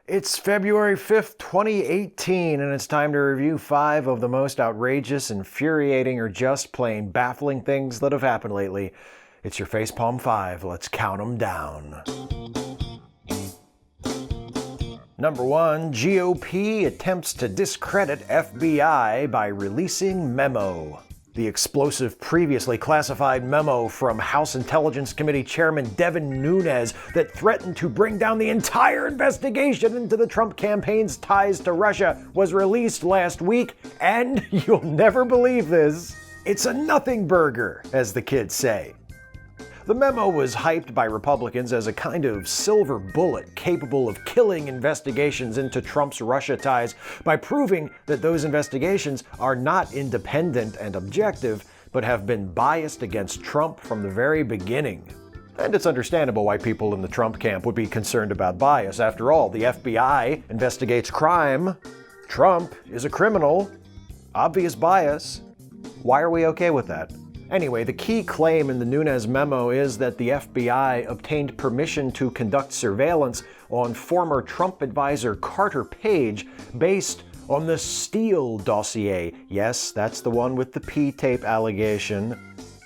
It's February 5th, 2018, and it's time to review 5 of the most outrageous, infuriating, or just plain baffling things that have happened lately. It's your Facepalm 5. Let's count them down. Number 1, GOP attempts to discredit FBI by releasing Memo. The explosive, previously classified memo from House Intelligence Committee Chairman Devin Nunes that threatened to bring down the entire investigation into the Trump campaign's ties to Russia was released last week, and you'll never believe this, it's a nothing burger, as the kids say. The memo was hyped by Republicans as a kind of silver bullet capable of killing investigations into Trump's Russia ties by proving that those investigations are not independent and objective, but have been biased against Trump from the very beginning. And it's understandable why people in the Trump camp would be concerned about bias. After all, the FBI investigates crime. Trump is a criminal. Obvious bias. Why are we okay with that? Anyway, the key claim in the Nunes memo is that the FBI obtained permission to conduct surveillance on former Trump advisor Carter Page based on the Steele dossier. Yes, that's the one with the P-tape allegation,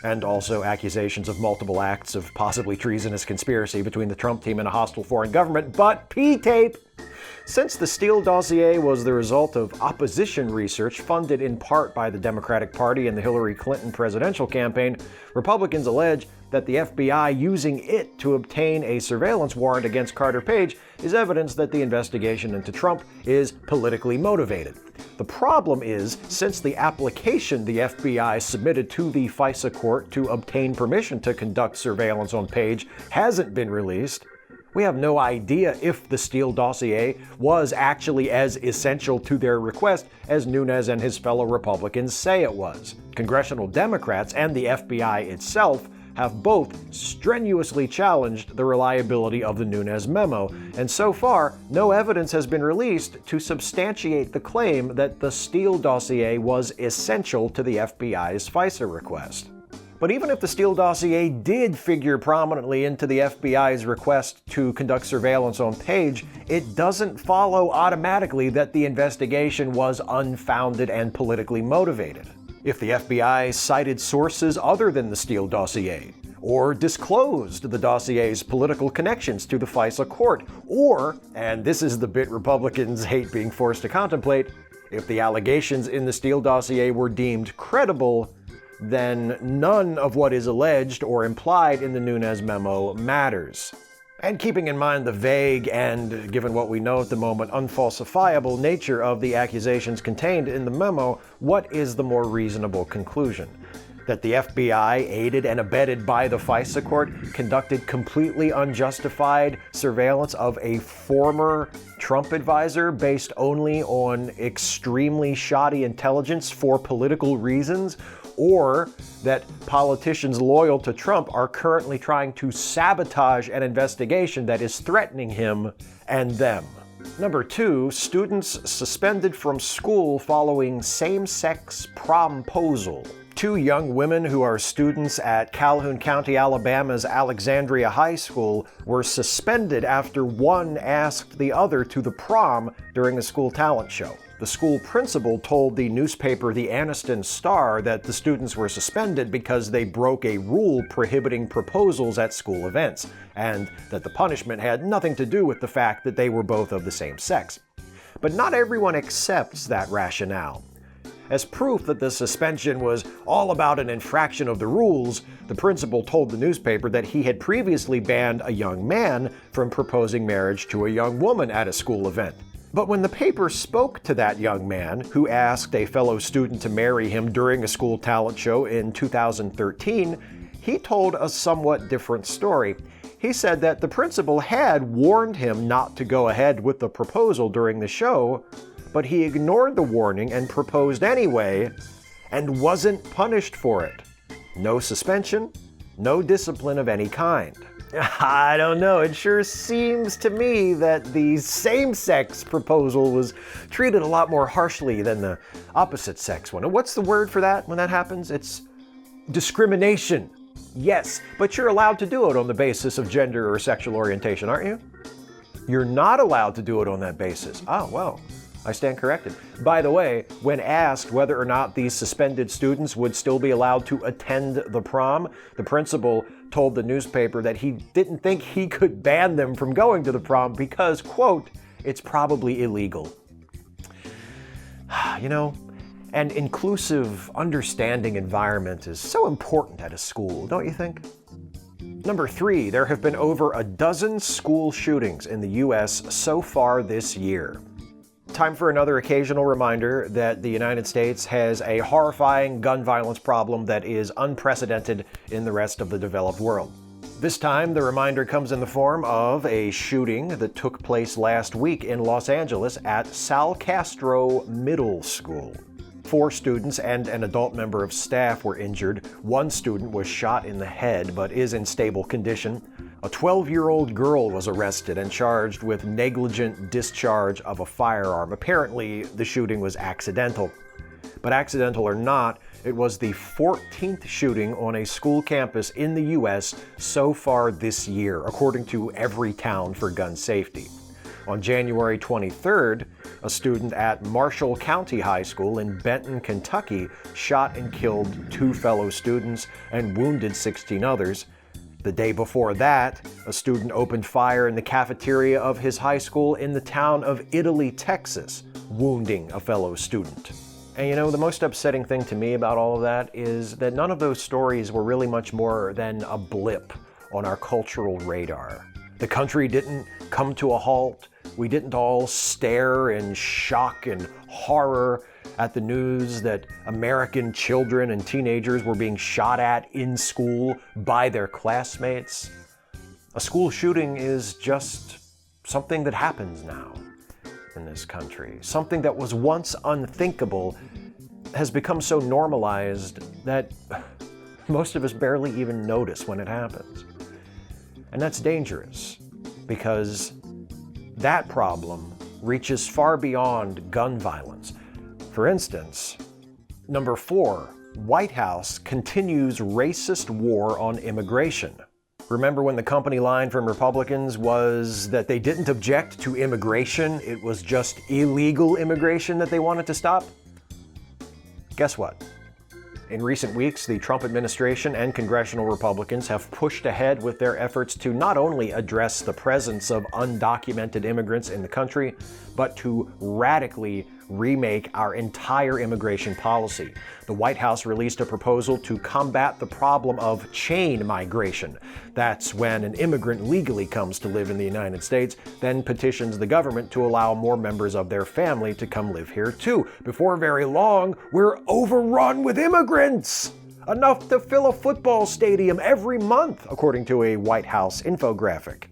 and also accusations of multiple acts of possibly treasonous conspiracy between the Trump team and a hostile foreign government, but P-tape! Since the Steele dossier was the result of opposition research funded in part by the Democratic Party and the Hillary Clinton presidential campaign, Republicans allege that the FBI using it to obtain a surveillance warrant against Carter Page is evidence that the investigation into Trump is politically motivated. The problem is, since the application the FBI submitted to the FISA court to obtain permission to conduct surveillance on Page hasn't been released, we have no idea if the Steele dossier was actually as essential to their request as Nunes and his fellow Republicans say it was. Congressional Democrats and the FBI itself have both strenuously challenged the reliability of the Nunes memo, and so far, no evidence has been released to substantiate the claim that the Steele dossier was essential to the FBI's FISA request. But even if the Steele dossier did figure prominently into the FBI's request to conduct surveillance on Page, it doesn't follow automatically that the investigation was unfounded and politically motivated. If the FBI cited sources other than the Steele dossier, or disclosed the dossier's political connections to the FISA court, or, and this is the bit Republicans hate being forced to contemplate, if the allegations in the Steele dossier were deemed credible, then none of what is alleged or implied in the Nunes memo matters. And keeping in mind the vague and, given what we know at the moment, unfalsifiable nature of the accusations contained in the memo, what is the more reasonable conclusion? That the FBI, aided and abetted by the FISA court, conducted completely unjustified surveillance of a former Trump advisor based only on extremely shoddy intelligence for political reasons? Or that politicians loyal to Trump are currently trying to sabotage an investigation that is threatening him and them. Number 2, students suspended from school following same-sex promposal. 2 young women who are students at Calhoun County, Alabama's Alexandria High School were suspended after one asked the other to the prom during a school talent show. The school principal told the newspaper The Anniston Star that the students were suspended because they broke a rule prohibiting proposals at school events, and that the punishment had nothing to do with the fact that they were both of the same sex. But not everyone accepts that rationale. As proof that the suspension was all about an infraction of the rules, the principal told the newspaper that he had previously banned a young man from proposing marriage to a young woman at a school event. But when the paper spoke to that young man, who asked a fellow student to marry him during a school talent show in 2013, he told a somewhat different story. He said that the principal had warned him not to go ahead with the proposal during the show, but he ignored the warning and proposed anyway, and wasn't punished for it. No suspension, no discipline of any kind. I don't know, it sure seems to me that the same-sex proposal was treated a lot more harshly than the opposite-sex one. And what's the word for that when that happens? It's discrimination. Yes, but you're allowed to do it on the basis of gender or sexual orientation, aren't you? You're not allowed to do it on that basis. Oh, well, I stand corrected. By the way, when asked whether or not these suspended students would still be allowed to attend the prom, the principal told the newspaper that he didn't think he could ban them from going to the prom because, quote, it's probably illegal. You know, an inclusive, understanding environment is so important at a school, don't you think? Number 3, there have been over a dozen school shootings in the U.S. so far this year. Time for another occasional reminder that the United States has a horrifying gun violence problem that is unprecedented in the rest of the developed world. This time, the reminder comes in the form of a shooting that took place last week in Los Angeles at Sal Castro Middle School. 4 students and an adult member of staff were injured. 1 student was shot in the head but is in stable condition. A 12-year-old girl was arrested and charged with negligent discharge of a firearm. Apparently, the shooting was accidental. But accidental or not, it was the 14th shooting on a school campus in the U.S. so far this year, according to Everytown for Gun Safety. On January 23rd, a student at Marshall County High School in Benton, Kentucky, shot and killed 2 fellow students and wounded 16 others. The day before that, a student opened fire in the cafeteria of his high school in the town of Italy, Texas, wounding a fellow student. And you know, the most upsetting thing to me about all of that is that none of those stories were really much more than a blip on our cultural radar. The country didn't come to a halt. We didn't all stare in shock and horror at the news that American children and teenagers were being shot at in school by their classmates. A school shooting is just something that happens now in this country. Something that was once unthinkable has become so normalized that most of us barely even notice when it happens. And that's dangerous because that problem reaches far beyond gun violence. For instance, number 4, White House continues racist war on immigration. Remember when the company line from Republicans was that they didn't object to immigration, it was just illegal immigration that they wanted to stop? Guess what? In recent weeks, the Trump administration and congressional Republicans have pushed ahead with their efforts to not only address the presence of undocumented immigrants in the country, but to radically remake our entire immigration policy. The White House released a proposal to combat the problem of chain migration. That's when an immigrant legally comes to live in the United States, then petitions the government to allow more members of their family to come live here too. Before very long, we're overrun with immigrants! Enough to fill a football stadium every month, according to a White House infographic.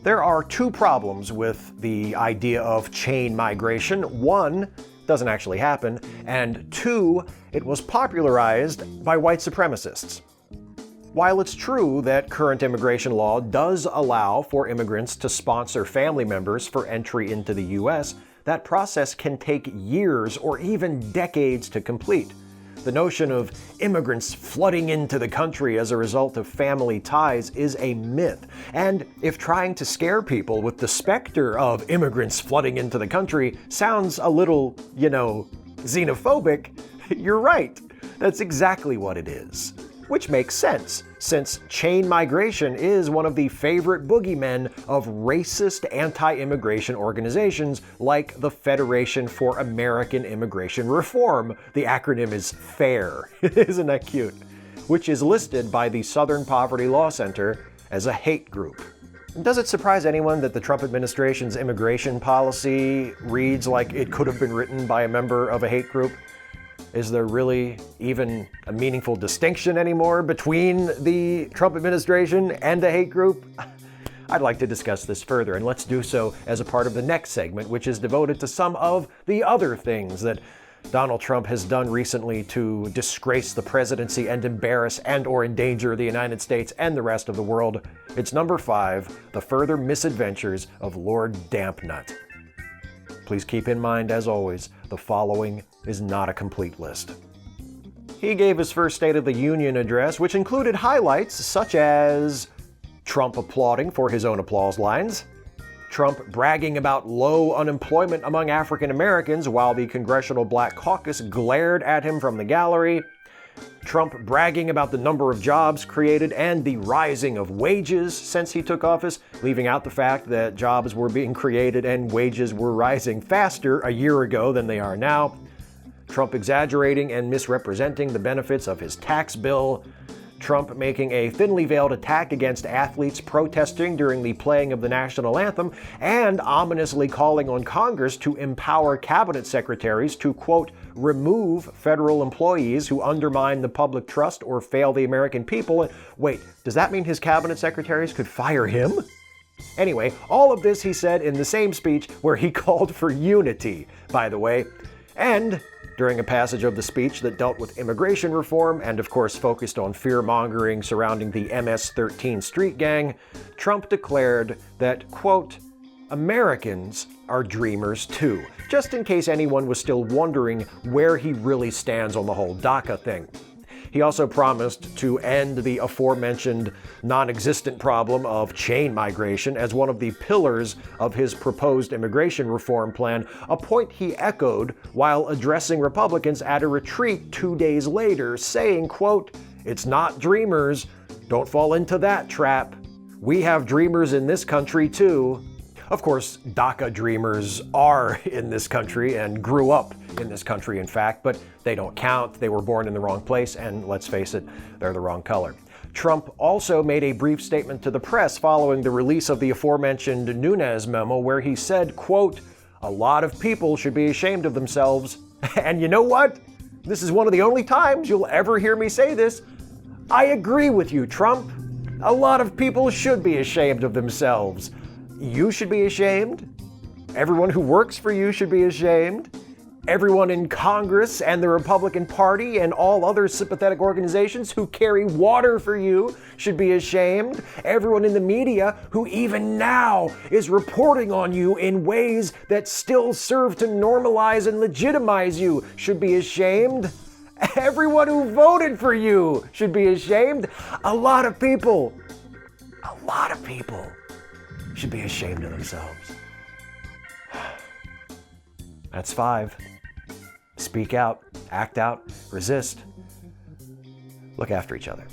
There are 2 problems with the idea of chain migration. 1, doesn't actually happen, and 2, it was popularized by white supremacists. While it's true that current immigration law does allow for immigrants to sponsor family members for entry into the U.S., that process can take years or even decades to complete. The notion of immigrants flooding into the country as a result of family ties is a myth. And if trying to scare people with the specter of immigrants flooding into the country sounds a little, xenophobic, you're right. That's exactly what it is. Which makes sense, since chain migration is one of the favorite boogeymen of racist anti-immigration organizations like the Federation for American Immigration Reform. The acronym is FAIR. Isn't that cute? Which is listed by the Southern Poverty Law Center as a hate group. Does it surprise anyone that the Trump administration's immigration policy reads like it could have been written by a member of a hate group? Is there really even a meaningful distinction anymore between the Trump administration and a hate group? I'd like to discuss this further, and let's do so as a part of the next segment, which is devoted to some of the other things that Donald Trump has done recently to disgrace the presidency and embarrass and or endanger the United States and the rest of the world. It's number 5, the further misadventures of Lord Dampnut. Please keep in mind, as always, the following is not a complete list. He gave his first State of the Union address, which included highlights such as Trump applauding for his own applause lines, Trump bragging about low unemployment among African Americans while the Congressional Black Caucus glared at him from the gallery. Trump bragging about the number of jobs created and the rising of wages since he took office, leaving out the fact that jobs were being created and wages were rising faster a year ago than they are now. Trump exaggerating and misrepresenting the benefits of his tax bill. Trump making a thinly veiled attack against athletes protesting during the playing of the national anthem, and ominously calling on Congress to empower cabinet secretaries to, quote, remove federal employees who undermine the public trust or fail the American people. Wait, does that mean his cabinet secretaries could fire him? Anyway, all of this he said in the same speech where he called for unity, by the way. And during a passage of the speech that dealt with immigration reform and, of course, focused on fear-mongering surrounding the MS-13 street gang, Trump declared that, quote, Americans are dreamers too, just in case anyone was still wondering where he really stands on the whole DACA thing. He also promised to end the aforementioned non-existent problem of chain migration as one of the pillars of his proposed immigration reform plan, a point he echoed while addressing Republicans at a retreat 2 days later, saying, quote, it's not dreamers. Don't fall into that trap. We have dreamers in this country too. Of course, DACA dreamers are in this country and grew up in this country, in fact, but they don't count. They were born in the wrong place, and let's face it, they're the wrong color. Trump also made a brief statement to the press following the release of the aforementioned Nunes memo, where he said, quote, a lot of people should be ashamed of themselves. And you know what? This is one of the only times you'll ever hear me say this. I agree with you, Trump. A lot of people should be ashamed of themselves. You should be ashamed. Everyone who works for you should be ashamed. Everyone in Congress and the Republican Party and all other sympathetic organizations who carry water for you should be ashamed. Everyone in the media who even now is reporting on you in ways that still serve to normalize and legitimize you should be ashamed. Everyone who voted for you should be ashamed. A lot of people should be ashamed of themselves. That's 5. Speak out, act out, resist. Look after each other.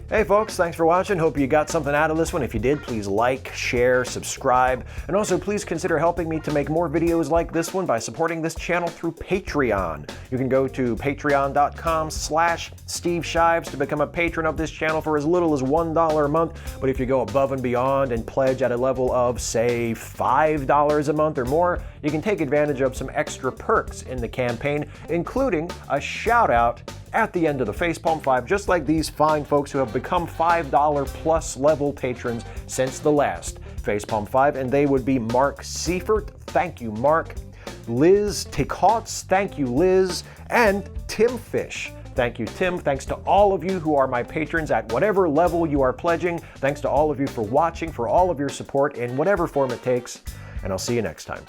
Hey folks, thanks for watching. Hope you got something out of this one. If you did, please like, share, subscribe, and also please consider helping me to make more videos like this one by supporting this channel through Patreon. You can go to patreon.com/SteveShives to become a patron of this channel for as little as $1 a month, but if you go above and beyond and pledge at a level of, say, $5 a month or more, you can take advantage of some extra perks in the campaign, including a shout-out at the end of the Facepalm 5, just like these fine folks who have become $5 plus level patrons since the last Facepalm 5, and they would be Mark Seifert, thank you Mark, Liz Tikotz, thank you Liz, and Tim Fish. Thank you, Tim. Thanks to all of you who are my patrons at whatever level you are pledging. Thanks to all of you for watching, for all of your support in whatever form it takes, and I'll see you next time.